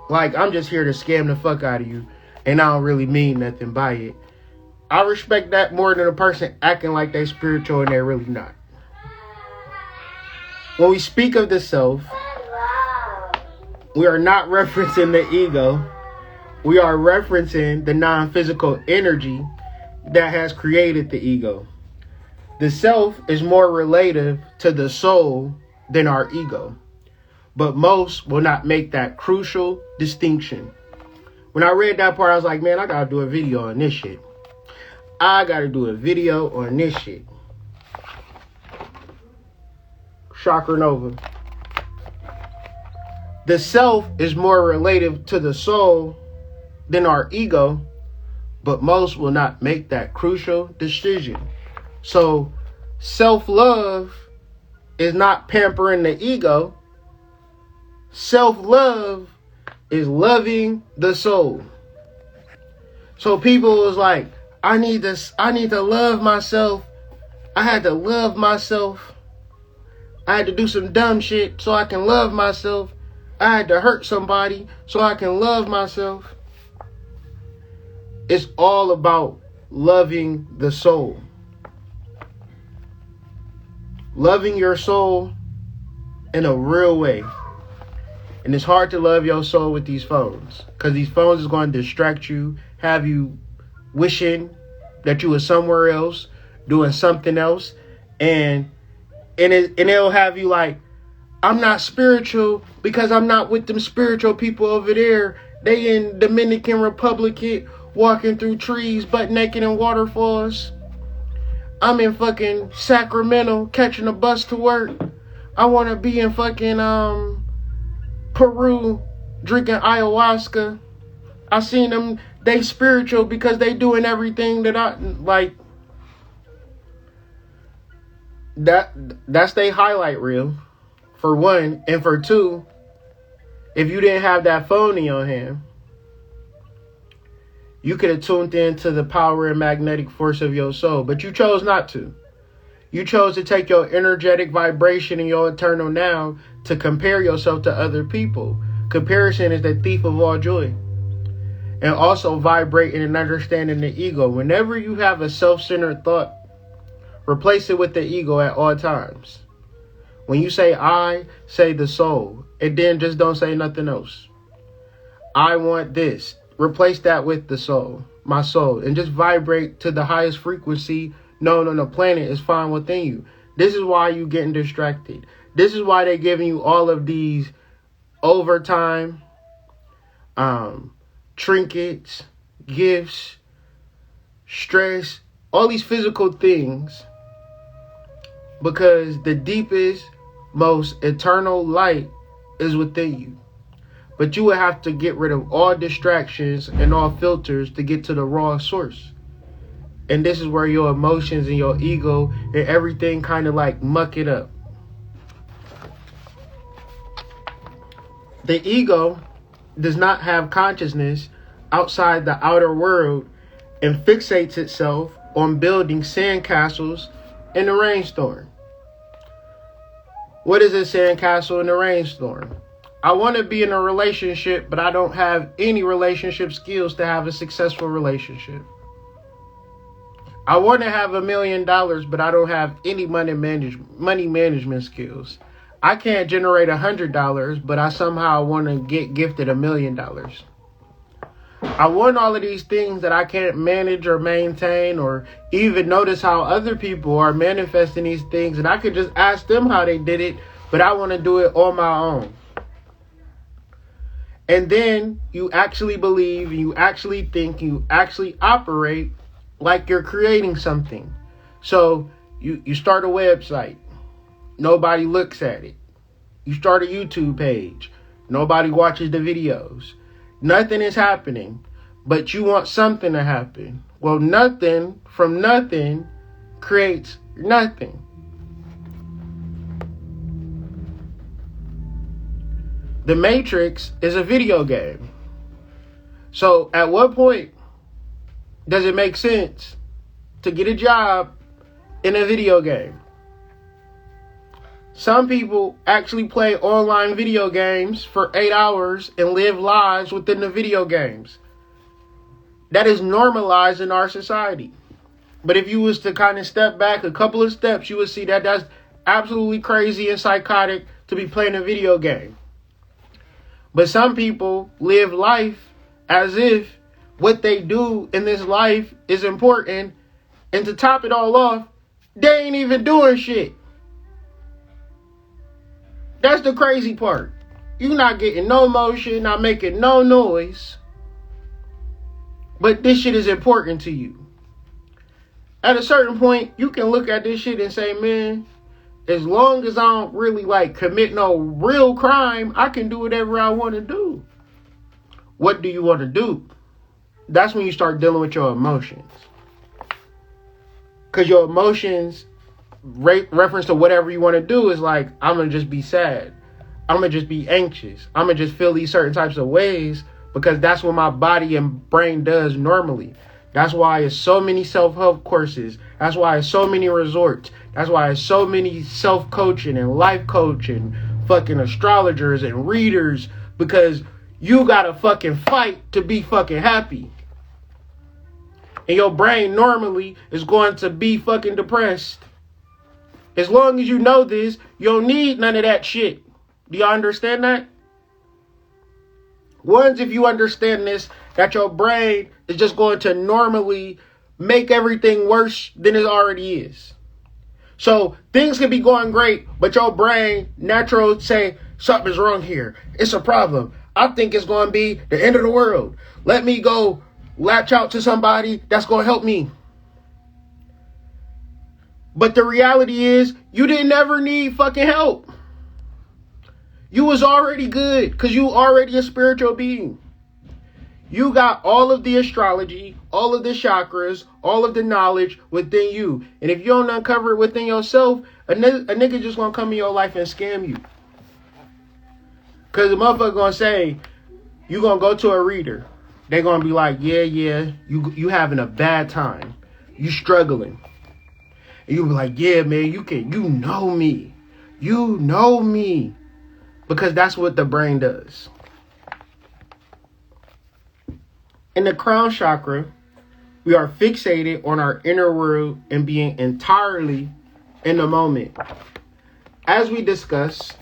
Like, I'm just here to scam the fuck out of you, and I don't really mean nothing by it. I respect that more than a person acting like they spiritual and they're really not. When we speak of the self, we are not referencing the ego. We are referencing the non-physical energy that has created the ego. The self is more relative to the soul than our ego. But most will not make that crucial distinction. When I read that part, I was like, man, I gotta do a video on this shit. I gotta do a video on this shit. Chakra Nova. The self is more relative to the soul than our ego, but most will not make that crucial decision. So self-love is not pampering the ego. Self-love is loving the soul. So people was like, I need to love myself. I had to love myself. I had to do some dumb shit so I can love myself. I had to hurt somebody so I can love myself. It's all about loving the soul. Loving your soul in a real way. And it's hard to love your soul with these phones, because these phones is going to distract you, have you wishing that you were somewhere else, doing something else, and it'll have you like, I'm not spiritual because I'm not with them spiritual people over there. They in Dominican Republic walking through trees, butt naked in waterfalls. I'm in fucking Sacramento catching a bus to work. I want to be in fucking Peru drinking ayahuasca. I seen them, they spiritual because they doing everything that I like. That's they highlight reel, for one. And for two, if you didn't have that phone in your hand, you could have tuned into the power and magnetic force of your soul, but you chose not to. You chose to take your energetic vibration and your eternal now to compare yourself to other people. Comparison is the thief of all joy. And also vibrating and understanding the ego. Whenever you have a self-centered thought, replace it with the ego at all times. When you say I, say the soul. And then just don't say nothing else. I want this. Replace that with the soul, my soul. And just vibrate to the highest frequency known on the planet is found within you. This is why you're getting distracted. This is why they're giving you all of these overtime, trinkets, gifts, stress, all these physical things. Because the deepest, most eternal light is within you. But you would have to get rid of all distractions and all filters to get to the raw source. And this is where your emotions and your ego and everything kind of like muck it up. The ego does not have consciousness outside the outer world and fixates itself on building sandcastles in a rainstorm. What is a sandcastle in a rainstorm? I want to be in a relationship, but I don't have any relationship skills to have a successful relationship. I want to have $1 million, but I don't have any money management skills. I can't generate $100, but I somehow want to get gifted $1 million. I want all of these things that I can't manage or maintain or even notice how other people are manifesting these things. And I could just ask them how they did it, but I want to do it on my own. And then you actually believe, you actually think, you actually operate like you're creating something. So you start a website. Nobody looks at it. You start a YouTube page. Nobody watches the videos. Nothing is happening, but you want something to happen. Well, nothing from nothing creates nothing. The Matrix is a video game. So at what point does it make sense to get a job in a video game? Some people actually play online video games for 8 hours and live lives within the video games. That is normalized in our society. But if you was to kind of step back a couple of steps, you would see that that's absolutely crazy and psychotic to be playing a video game. But some people live life as if what they do in this life is important. And to top it all off, they ain't even doing shit. That's the crazy part. You're not getting no motion, not making no noise. But this shit is important to you. At a certain point, you can look at this shit and say, man, as long as I don't really commit no real crime, I can do whatever I want to do. What do you want to do? That's when you start dealing with your emotions. Because your emotions, reference to whatever you want to do, is like, I'm going to just be sad. I'm going to just be anxious. I'm going to just feel these certain types of ways because that's what my body and brain does normally. That's why it's so many self-help courses. That's why it's so many resorts. That's why it's so many self-coaching and life coaching, fucking astrologers and readers, because you gotta fucking fight to be fucking happy. And your brain normally is going to be fucking depressed. As long as you know this, you don't need none of that shit. Do y'all understand that? Once, if you understand this, that your brain is just going to normally make everything worse than it already is. So things can be going great, but your brain naturally say, something's wrong here. It's a problem. I think it's going to be the end of the world. Let me go latch out to somebody that's going to help me. But the reality is, you didn't ever need fucking help. You was already good because you already a spiritual being. You got all of the astrology, all of the chakras, all of the knowledge within you. And if you don't uncover it within yourself, a nigga just gonna come in your life and scam you. Because the motherfucker gonna say, you gonna go to a reader. They gonna be like, yeah, you having a bad time. You struggling. And you be like, yeah, man, you know me. You know me. Because that's what the brain does. In the crown chakra, we are fixated on our inner world and being entirely in the moment. As we discussed,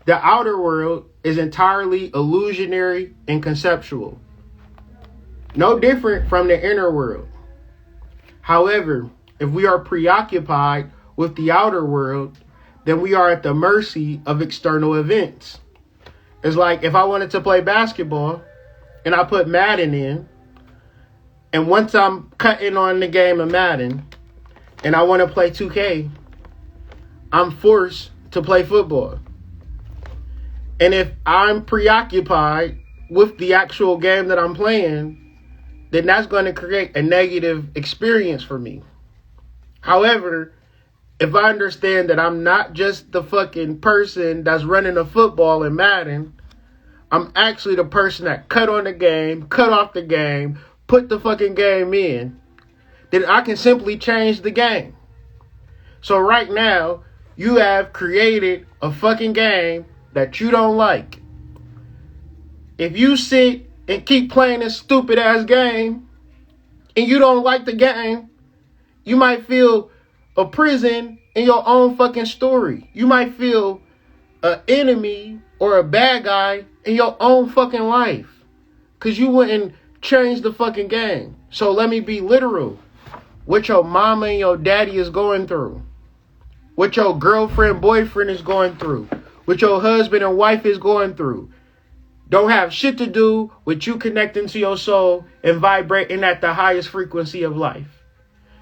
the outer world is entirely illusionary and conceptual. No different from the inner world. However, if we are preoccupied with the outer world, then we are at the mercy of external events. It's like if I wanted to play basketball and I put Madden in, and once I'm cutting on the game of Madden and I want to play 2K, I'm forced to play football. And if I'm preoccupied with the actual game that I'm playing, then that's going to create a negative experience for me. However, if I understand that I'm not just the fucking person that's running a football in Madden, I'm actually the person that cut on the game, cut off the game, put the fucking game in, then I can simply change the game. So right now, you have created a fucking game that you don't like. If you sit and keep playing this stupid ass game and you don't like the game, you might feel a prison in your own fucking story. You might feel an enemy or a bad guy in your own fucking life because you wouldn't change the fucking game. So let me be literal. What your mama and your daddy is going through, what your girlfriend, boyfriend is going through, what your husband and wife is going through, don't have shit to do with you connecting to your soul and vibrating at the highest frequency of life.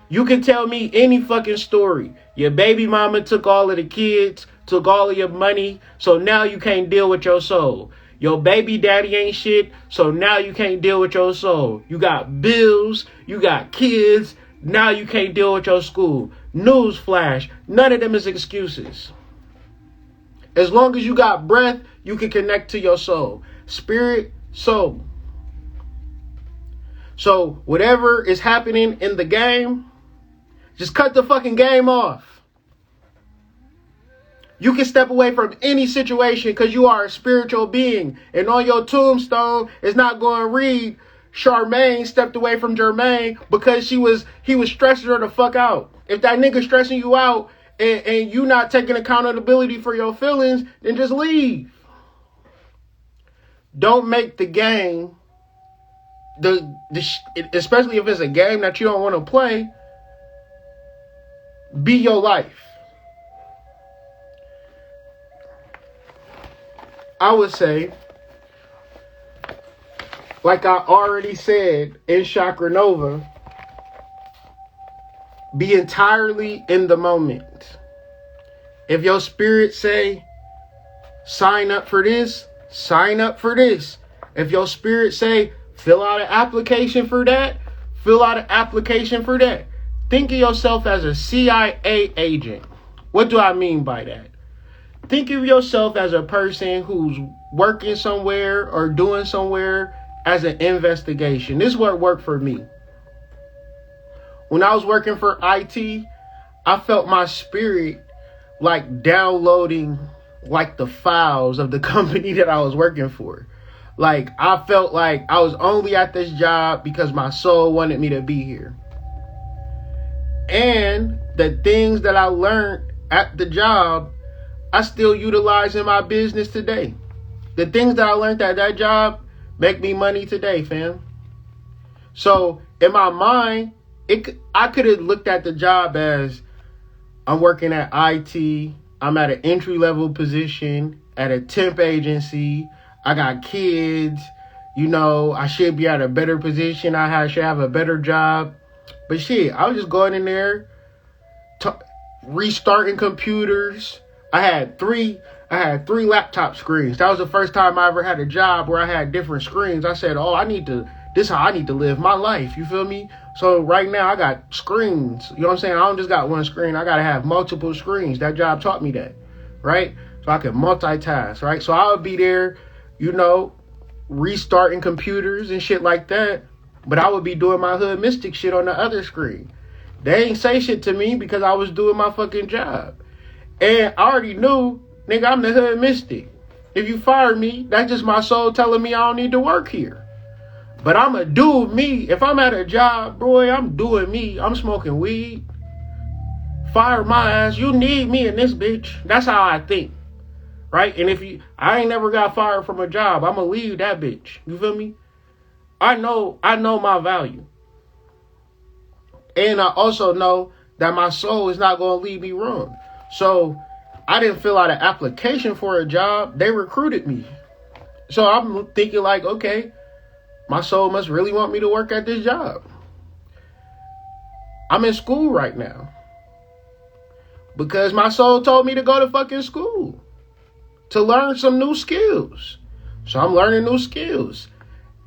You can tell me any fucking story. Your baby mama took all of the kids, took all of your money, so now you can't deal with your soul. Your baby daddy ain't shit, so now you can't deal with your soul. You got bills, you got kids, now you can't deal with your school. Newsflash, none of them is excuses. As long as you got breath, you can connect to your soul. Spirit, soul. So whatever is happening in the game, just cut the fucking game off. You can step away from any situation because you are a spiritual being. And on your tombstone, it's not going to read Charmaine stepped away from Jermaine because he was stressing her the fuck out. If that nigga stressing you out and you not taking accountability for your feelings, then just leave. Don't make the game, especially if it's a game that you don't want to play, be your life. I would say, like I already said in Chakra Nova, be entirely in the moment. If your spirit say, sign up for this, sign up for this. If your spirit say, fill out an application for that, fill out an application for that. Think of yourself as a CIA agent. What do I mean by that? Think of yourself as a person who's working somewhere or doing somewhere as an investigation. This is what worked for me. When I was working for IT, I felt my spirit like downloading like the files of the company that I was working for. Like I felt like I was only at this job because my soul wanted me to be here. And the things that I learned at the job, I still utilize in my business today. The things that I learned at that job make me money today, fam. So in my mind, I could have looked at the job as I'm working at IT. I'm at an entry level position at a temp agency. I got kids. You know, I should be at a better position. I should have a better job. But shit, I was just going in there, restarting computers. I had three laptop screens. That was the first time I ever had a job where I had different screens. I said, this is how I need to live my life. You feel me? So right now I got screens. You know what I'm saying? I don't just got one screen. I got to have multiple screens. That job taught me that, right? So I could multitask, right? So I would be there, you know, restarting computers and shit like that. But I would be doing my hood mystic shit on the other screen. They ain't say shit to me because I was doing my fucking job. And I already knew, nigga, I'm the hood mystic. If you fire me, that's just my soul telling me I don't need to work here. But I'm a do me. If I'm at a job, boy, I'm doing me. I'm smoking weed. Fire my ass. You need me in this bitch. That's how I think. Right? And I ain't never got fired from a job, I'ma leave that bitch. You feel me? I know my value. And I also know that my soul is not going to lead me wrong. So I didn't fill out an application for a job. They recruited me. So I'm thinking like, okay, my soul must really want me to work at this job. I'm in school right now because my soul told me to go to fucking school to learn some new skills. So I'm learning new skills.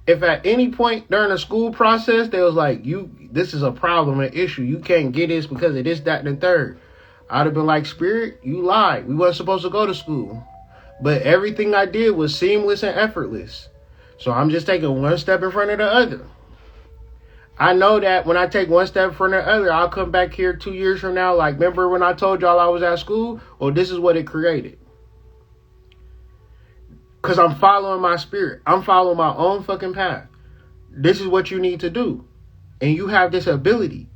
If at any point during the school process, they was like, this is a problem, an issue. You can't get this because of this, that, and the third. I'd have been like, Spirit, you lied. We weren't supposed to go to school. But everything I did was seamless and effortless. So I'm just taking one step in front of the other. I know that when I take one step from the other, I'll come back here 2 years from now. Like, remember when I told y'all I was at school? Well, this is what it created. Because I'm following my spirit. I'm following my own fucking path. This is what you need to do. And you have this ability.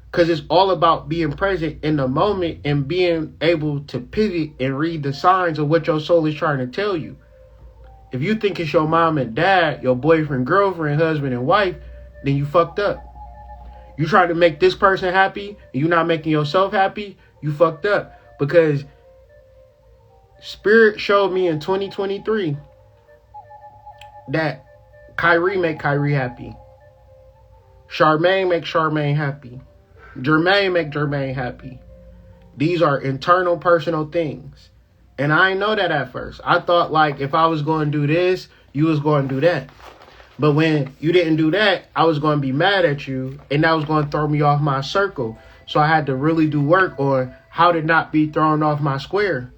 Because it's all about being present in the moment and being able to pivot and read the signs of what your soul is trying to tell you. If you think it's your mom and dad, your boyfriend, girlfriend, husband, and wife, then you fucked up. You trying to make this person happy and you're not making yourself happy, you fucked up. Because Spirit showed me in 2023 that Kyrie make Kyrie happy. Charmaine make Charmaine happy. Jermaine make Jermaine happy. These are internal personal things. And I didn't know that at first. I thought like if I was going to do this, you was going to do that. But when you didn't do that, I was going to be mad at you, and that was going to throw me off my circle. So I had to really do work on how to not be thrown off my square.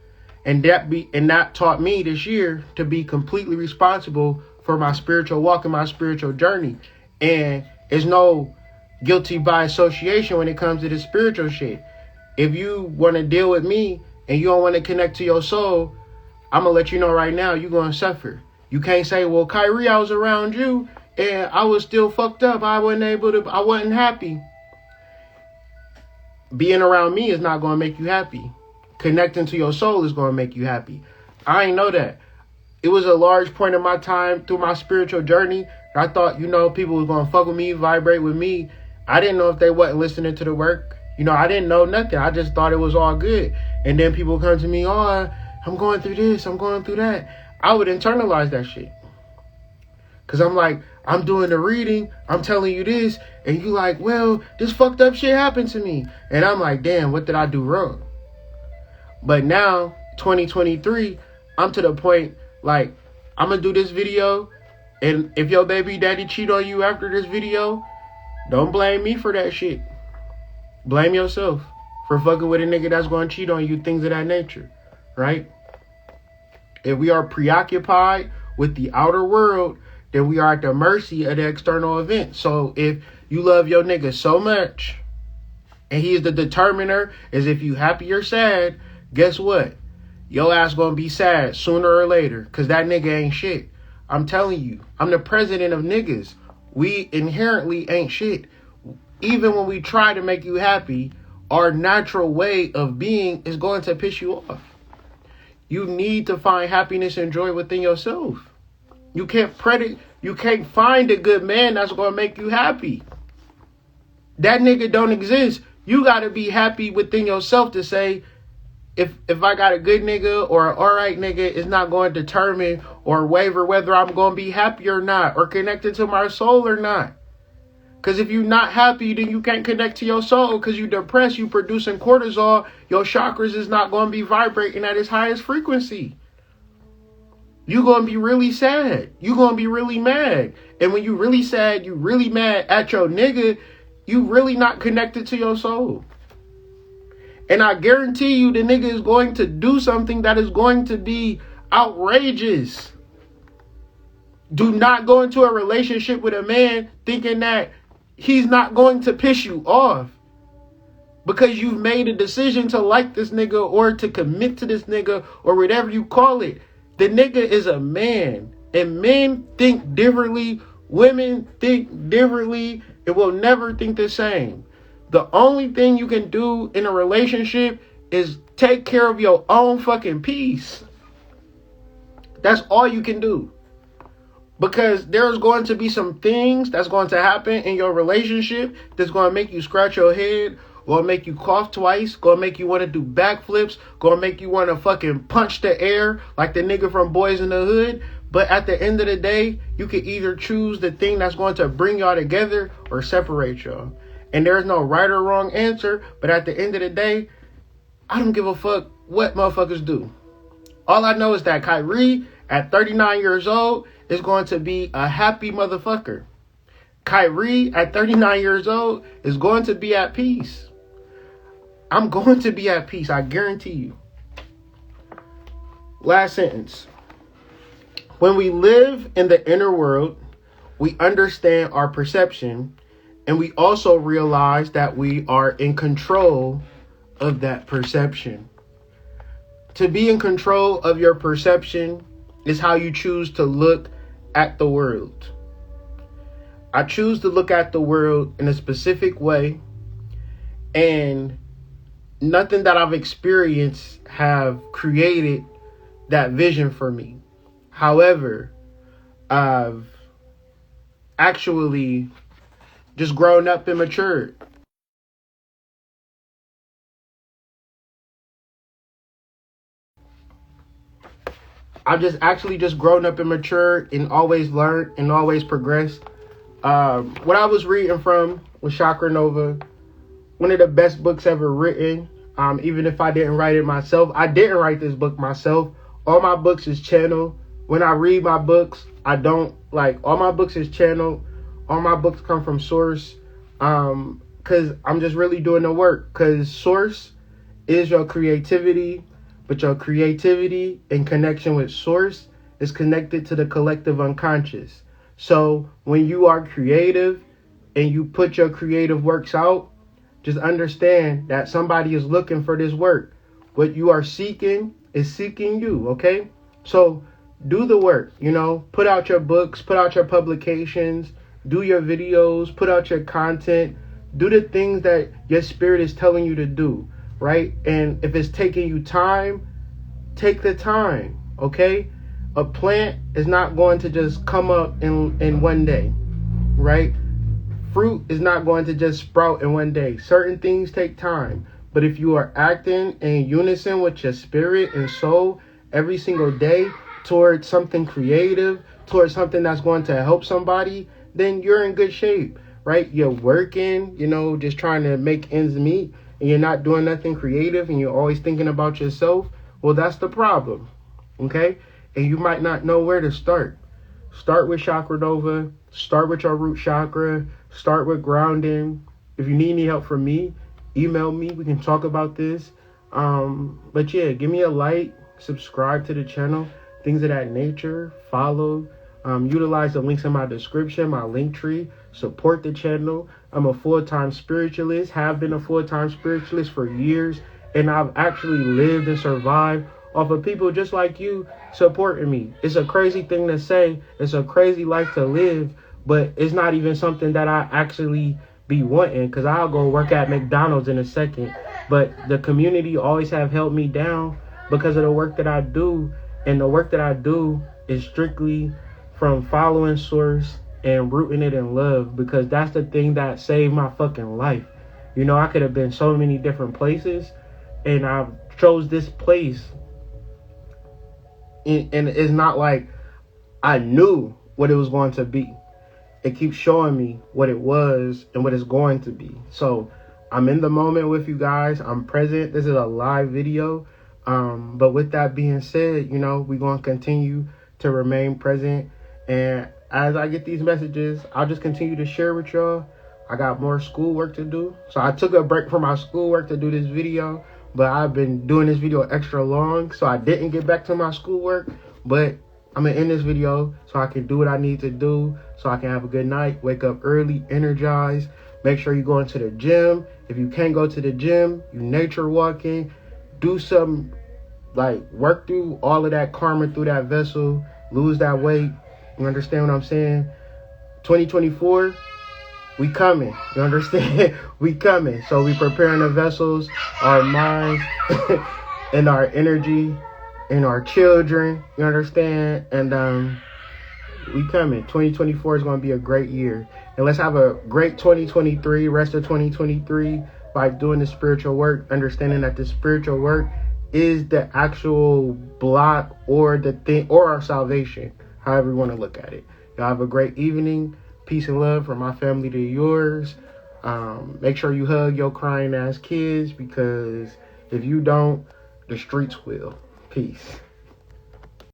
And that taught me this year to be completely responsible for my spiritual walk and my spiritual journey. And it's no guilty by association when it comes to the spiritual shit. If you want to deal with me and you don't want to connect to your soul, I'm going to let you know right now, you're going to suffer. You can't say, well, Kyrie, I was around you and I was still fucked up. I wasn't happy. Being around me is not going to make you happy. Connecting to your soul is going to make you happy. I ain't know that. It was a large point of my time through my spiritual journey. I thought, people was going to fuck with me, vibrate with me. I didn't know if they wasn't listening to the work. I didn't know nothing. I just thought it was all good. And then people come to me, oh, I'm going through this, I'm going through that. I would internalize that shit. Because I'm like, I'm doing the reading, I'm telling you this, and you like, well, this fucked up shit happened to me. And I'm like, damn, what did I do wrong? But now, 2023, I'm to the point, like, I'm going to do this video, and if your baby daddy cheat on you after this video, don't blame me for that shit. Blame yourself for fucking with a nigga that's going to cheat on you, things of that nature, right? If we are preoccupied with the outer world, then we are at the mercy of the external event. So if you love your nigga so much, and he is the determiner, is if you happy or sad, guess what? Your ass gonna be sad sooner or later, because that nigga ain't shit. I'm telling you, I'm the president of niggas. We inherently ain't shit. Even when we try to make you happy, our natural way of being is going to piss you off. You need to find happiness and joy within yourself. You can't find a good man that's going to make you happy. That nigga don't exist. You got to be happy within yourself to say, if I got a good nigga or an alright nigga, it's not going to determine or waver whether I'm going to be happy or not, or connected to my soul or not. Because if you're not happy, then you can't connect to your soul because you're depressed, you producing cortisol, your chakras is not going to be vibrating at its highest frequency. You're going to be really sad. You're going to be really mad. And when you're really sad, you really mad at your nigga, you really not connected to your soul. And I guarantee you the nigga is going to do something that is going to be outrageous. Do not go into a relationship with a man thinking that he's not going to piss you off because you've made a decision to like this nigga or to commit to this nigga or whatever you call it. The nigga is a man, and men think differently. Women think differently. It will never think the same. The only thing you can do in a relationship is take care of your own fucking peace. That's all you can do. Because there's going to be some things that's going to happen in your relationship that's going to make you scratch your head, going to make you cough twice, going to make you want to do backflips, going to make you want to fucking punch the air like the nigga from Boys in the Hood. But at the end of the day, you can either choose the thing that's going to bring y'all together or separate y'all. And there's no right or wrong answer. But at the end of the day, I don't give a fuck what motherfuckers do. All I know is that Kyrie, at 39 years old, is going to be a happy motherfucker. Kyrie, at 39 years old, is going to be at peace. I'm going to be at peace, I guarantee you. Last sentence. When we live in the inner world, we understand our perception, And we also realize that we are in control of that perception. To be in control of your perception is how you choose to look at the world. I choose to look at the world in a specific way, and nothing that I've experienced have created that vision for me. However, I've actually just grown up and matured. I've just grown up and matured and always learned and always progressed. What I was reading from was Chakra Nova, one of the best books ever written. Even if I didn't write it myself, I didn't write this book myself. All my books is channeled. When I read my books, I don't all my books is channeled. All my books come from source. Cause I'm just really doing the work. Cause source is your creativity, but your creativity in connection with source is connected to the collective unconscious. So when you are creative and you put your creative works out, just understand that somebody is looking for this work. What you are seeking is seeking you, okay? So do the work, put out your books, put out your publications, do your videos, put out your content, do the things that your spirit is telling you to do, right? And if it's taking you time, take the time, okay? A plant is not going to just come up in one day, right? Fruit is not going to just sprout in one day. Certain things take time. But if you are acting in unison with your spirit and soul every single day towards something creative, towards something that's going to help somebody, then you're in good shape, right? You're working, just trying to make ends meet, and you're not doing nothing creative, and you're always thinking about yourself. Well, that's the problem, okay? And you might not know where to start. Start with Chakra Nova. Start with your root chakra. Start with grounding. If you need any help from me, email me. We can talk about this. But yeah, give me a like, subscribe to the channel, things of that nature. Follow. Utilize the links in my description, my link tree. Support the channel. I'm a full-time spiritualist. Have been a full-time spiritualist for years. And I've actually lived and survived off of people just like you supporting me. It's a crazy thing to say. It's a crazy life to live. But it's not even something that I actually be wanting, because I'll go work at McDonald's in a second. But the community always have held me down because of the work that I do. And the work that I do is strictly from following source and rooting it in love, because that's the thing that saved my fucking life. I could have been so many different places, and I chose this place. And it's not like I knew what it was going to be. It keeps showing me what it was and what it's going to be. So I'm in the moment with you guys. I'm present. This is a live video. But with that being said, we're going to continue to remain present. And as I get these messages, I'll just continue to share with y'all. I got more schoolwork to do. So I took a break from my schoolwork to do this video. But I've been doing this video extra long, so I didn't get back to my schoolwork. But I'm going to end this video so I can do what I need to do, so I can have a good night, wake up early, energized. Make sure you go into the gym. If you can't go to the gym, you nature walking. Do some, work through all of that karma through that vessel. Lose that weight. You understand what I'm saying? 2024, we coming. You understand? We coming. So we preparing the vessels, our minds, and our energy, and our children. You understand? And we coming. 2024 is going to be a great year. And let's have a great 2023, rest of 2023, by doing the spiritual work, understanding that the spiritual work is the actual block or the thing, or our salvation, however you want to look at it. Y'all have a great evening. Peace and love from my family to yours. Make sure you hug your crying ass kids, because if you don't, the streets will. Peace.